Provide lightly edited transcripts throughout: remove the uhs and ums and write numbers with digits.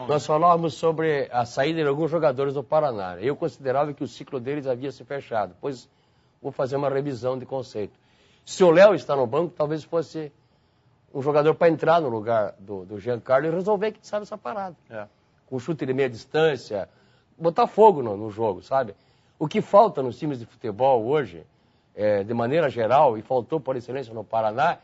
Nós falávamos sobre a saída de alguns jogadores do Paraná. Eu considerava que o ciclo deles havia se fechado, pois vou fazer uma revisão de conceito. Se o Léo está no banco, talvez fosse um jogador para entrar no lugar do Giancarlo e resolver que sabe essa parada. Com chute de meia distância, botar fogo no jogo, sabe? O que falta nos times de futebol hoje, de maneira geral, e faltou por excelência no Paraná,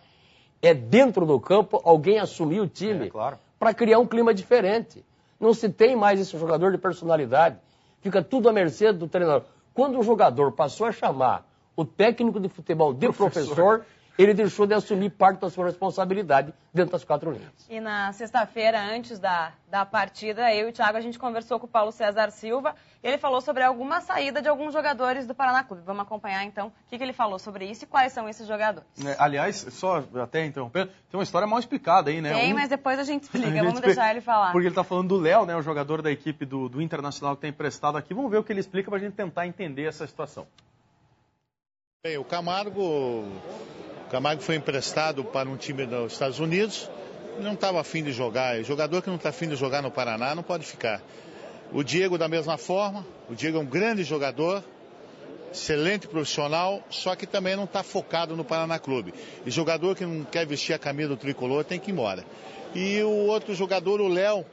é dentro do campo alguém assumir o time para criar um clima diferente. Não se tem mais esse jogador de personalidade. Fica tudo à mercê do treinador. Quando o jogador passou a chamar o técnico de futebol de professor, ele deixou de assumir parte da sua responsabilidade dentro das quatro linhas. E na sexta-feira, antes da partida, eu e o Thiago, a gente conversou com o Paulo César Silva e ele falou sobre alguma saída de alguns jogadores do Paraná Clube. Vamos acompanhar, então, o que ele falou sobre isso e quais são esses jogadores. Aliás, só até interrompendo, tem uma história mal explicada aí, né? Tem, mas depois a gente explica. Vamos deixar ele falar. Porque ele está falando do Léo, né, o jogador da equipe do Internacional que tem emprestado aqui. Vamos ver o que ele explica para a gente tentar entender essa situação. Bem, o Camargo foi emprestado para um time dos Estados Unidos, não estava afim de jogar. O jogador que não está afim de jogar no Paraná não pode ficar. O Diego da mesma forma, o Diego é um grande jogador, excelente profissional, só que também não está focado no Paraná Clube. E jogador que não quer vestir a camisa do tricolor tem que ir embora. E o outro jogador, o Léo,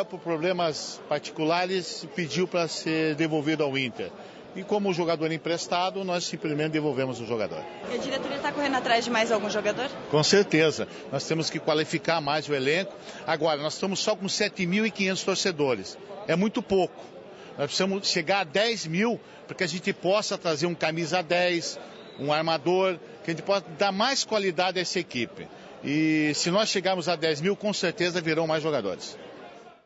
por problemas particulares, pediu para ser devolvido ao Inter. E como o jogador é emprestado, nós simplesmente devolvemos o jogador. E a diretoria está correndo atrás de mais algum jogador? Com certeza. Nós temos que qualificar mais o elenco. Agora, nós estamos só com 7.500 torcedores. É muito pouco. Nós precisamos chegar a 10 mil para que a gente possa trazer um camisa 10, um armador, que a gente possa dar mais qualidade a essa equipe. E se nós chegarmos a 10 mil, com certeza virão mais jogadores.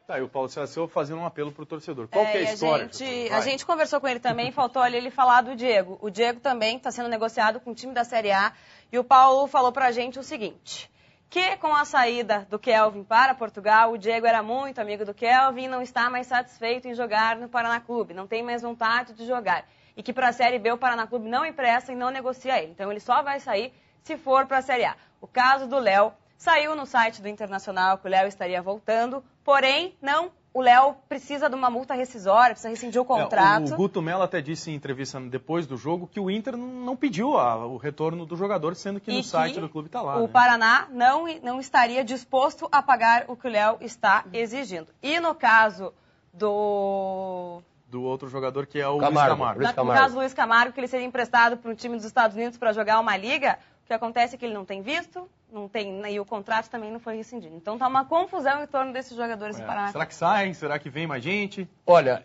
Tá, e o Paulo César Silva fazendo um apelo para o torcedor. Qual que é a história? A gente conversou com ele também, faltou ali ele falar do Diego. O Diego também está sendo negociado com o time da Série A. E o Paulo falou para a gente o seguinte, que com a saída do Kelvin para Portugal, o Diego era muito amigo do Kelvin e não está mais satisfeito em jogar no Paraná Clube, não tem mais vontade de jogar. E que para a Série B o Paraná Clube não empresta e não negocia ele. Então ele só vai sair se for para a Série A. O caso do Léo saiu no site do Internacional que o Léo estaria voltando, porém, não, o Léo precisa de uma multa rescisória, precisa rescindir o contrato. O Guto Mello até disse em entrevista depois do jogo que o Inter não pediu o retorno do jogador, sendo que no site do clube está lá. O Paraná não estaria disposto a pagar o que o Léo está exigindo. E no caso do outro jogador, que é o Camargo. Luiz Camargo. No caso do Luiz Camargo, que ele seria emprestado para um time dos Estados Unidos para jogar uma liga, o que acontece é que ele não tem visto, e o contrato também não foi rescindido. Então tá uma confusão em torno desses jogadores do Paraná. Será que saem? Será que vem mais gente? Olha,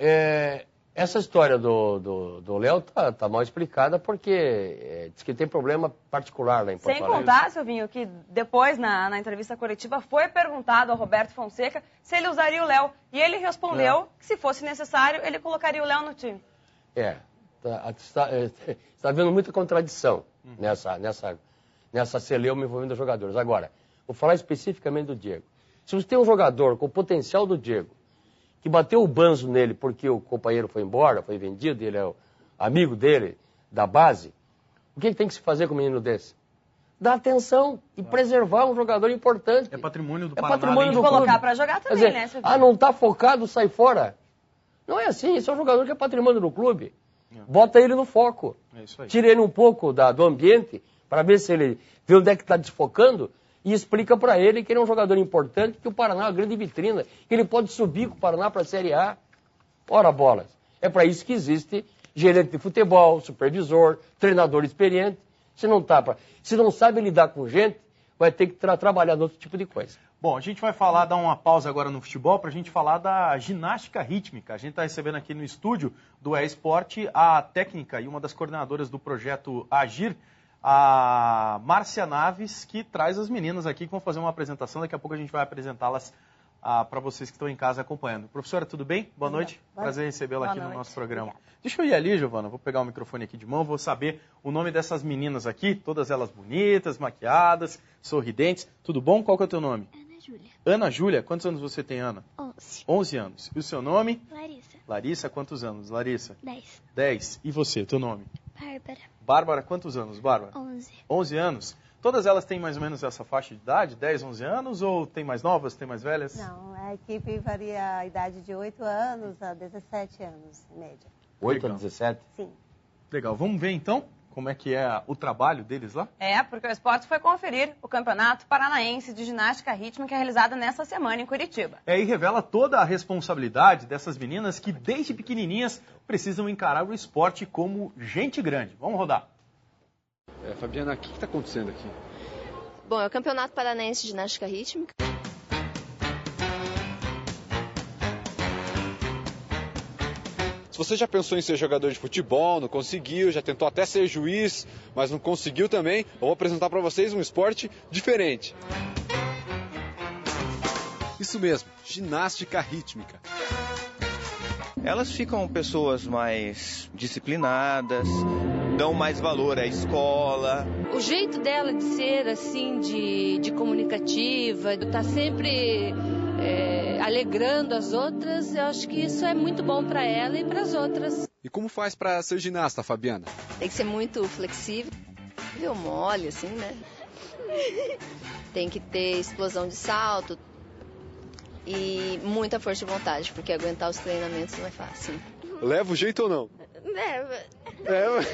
essa história do Léo tá mal explicada porque diz que tem problema particular lá em Porto Alegre. Sem contar, Silvinho, que depois na entrevista coletiva foi perguntado ao Roberto Fonseca se ele usaria o Léo. E ele respondeu que se fosse necessário, ele colocaria o Léo no time. Está havendo muita contradição nessa celeuma envolvendo os jogadores. Agora, vou falar especificamente do Diego. Se você tem um jogador com o potencial do Diego, que bateu o banzo nele porque o companheiro foi embora, foi vendido, ele é o amigo dele, da base, o que tem que se fazer com um menino desse? Dar atenção e preservar um jogador importante. É patrimônio do Paraná. É patrimônio do colocar para jogar também, dizer, né, Silvinho? não está focado, sai fora. Não é assim, esse é um jogador que é patrimônio do clube. Bota ele no foco. É isso aí. Tira ele um pouco do ambiente, para ver se ele vê onde é que está desfocando, e explica para ele que ele é um jogador importante, que o Paraná é uma grande vitrina, que ele pode subir com o Paraná para a Série A. Ora bolas. É para isso que existe gerente de futebol, supervisor, treinador experiente. Se não sabe lidar com gente, vai ter que trabalhar em outro tipo de coisa. Bom, a gente vai dar uma pausa agora no futebol para a gente falar da ginástica rítmica. A gente está recebendo aqui no estúdio do eSport a técnica e uma das coordenadoras do projeto Agir, a Márcia Naves, que traz as meninas aqui que vão fazer uma apresentação. Daqui a pouco a gente vai apresentá-las para vocês que estão em casa acompanhando. Professora, tudo bem? Boa noite. Prazer recebê-la aqui no nosso programa. Obrigada. Deixa eu ir ali, Giovana. Vou pegar o microfone aqui de mão. Vou saber o nome dessas meninas aqui. Todas elas bonitas, maquiadas, sorridentes. Tudo bom? Qual que é o teu nome? Ana Júlia. Ana Júlia. Quantos anos você tem, Ana? 11. 11 anos. E o seu nome? Larissa. Larissa, quantos anos? Larissa? 10. 10. E você, teu nome? Bárbara. Bárbara, quantos anos, Bárbara? 11. 11 anos. Todas elas têm mais ou menos essa faixa de idade, 10, 11 anos, ou tem mais novas, tem mais velhas? Não, a equipe varia a idade de 8 anos a 17 anos, em média. 8 a 17? Sim. Legal, vamos ver então como é que é o trabalho deles lá? Porque o esporte foi conferir o Campeonato Paranaense de Ginástica Rítmica realizado nessa semana em Curitiba. E revela toda a responsabilidade dessas meninas que desde pequenininhas precisam encarar o esporte como gente grande. Vamos rodar. Fabiana, o que está acontecendo aqui? Bom, é o Campeonato Paranaense de Ginástica Rítmica. Se você já pensou em ser jogador de futebol, não conseguiu, já tentou até ser juiz, mas não conseguiu também, eu vou apresentar para vocês um esporte diferente. Isso mesmo, ginástica rítmica. Elas ficam pessoas mais disciplinadas, dão mais valor à escola. O jeito dela de ser, assim, de comunicativa, de estar sempre alegrando as outras, eu acho que isso é muito bom para ela e para as outras. E como faz para ser ginasta, Fabiana? Tem que ser muito flexível, mole, assim, né? Tem que ter explosão de salto e muita força de vontade, porque aguentar os treinamentos não é fácil. Leva o jeito ou não? Leva.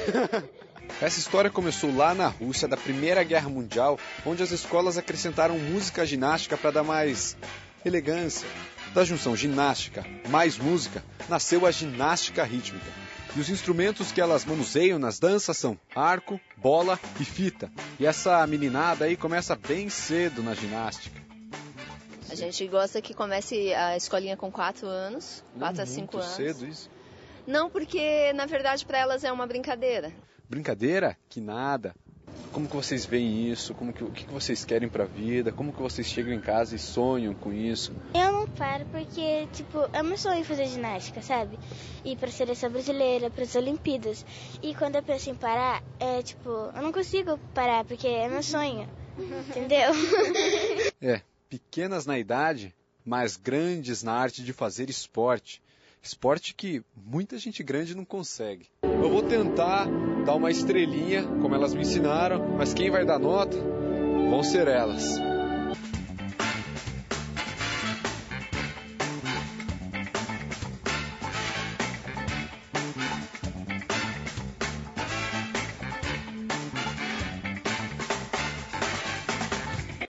Essa história começou lá na Rússia, da Primeira Guerra Mundial, onde as escolas acrescentaram música à ginástica para dar mais elegância. Da junção ginástica mais música, nasceu a ginástica rítmica. E os instrumentos que elas manuseiam nas danças são arco, bola e fita. E essa meninada aí começa bem cedo na ginástica. A gente gosta que comece a escolinha com 4 anos, 4 a 5 anos. Muito cedo isso? Não, porque na verdade para elas é uma brincadeira. Brincadeira? Que nada. Como que vocês veem isso? O que vocês querem pra vida? Como que vocês chegam em casa e sonham com isso? Eu não paro porque, é meu sonho fazer ginástica, sabe? Ir pra seleção brasileira, pras Olimpíadas. E quando eu penso em parar, eu não consigo parar porque é meu sonho, entendeu? Pequenas na idade, mas grandes na arte de fazer esporte. Esporte que muita gente grande não consegue. Eu vou tentar dar uma estrelinha, como elas me ensinaram, mas quem vai dar nota vão ser elas.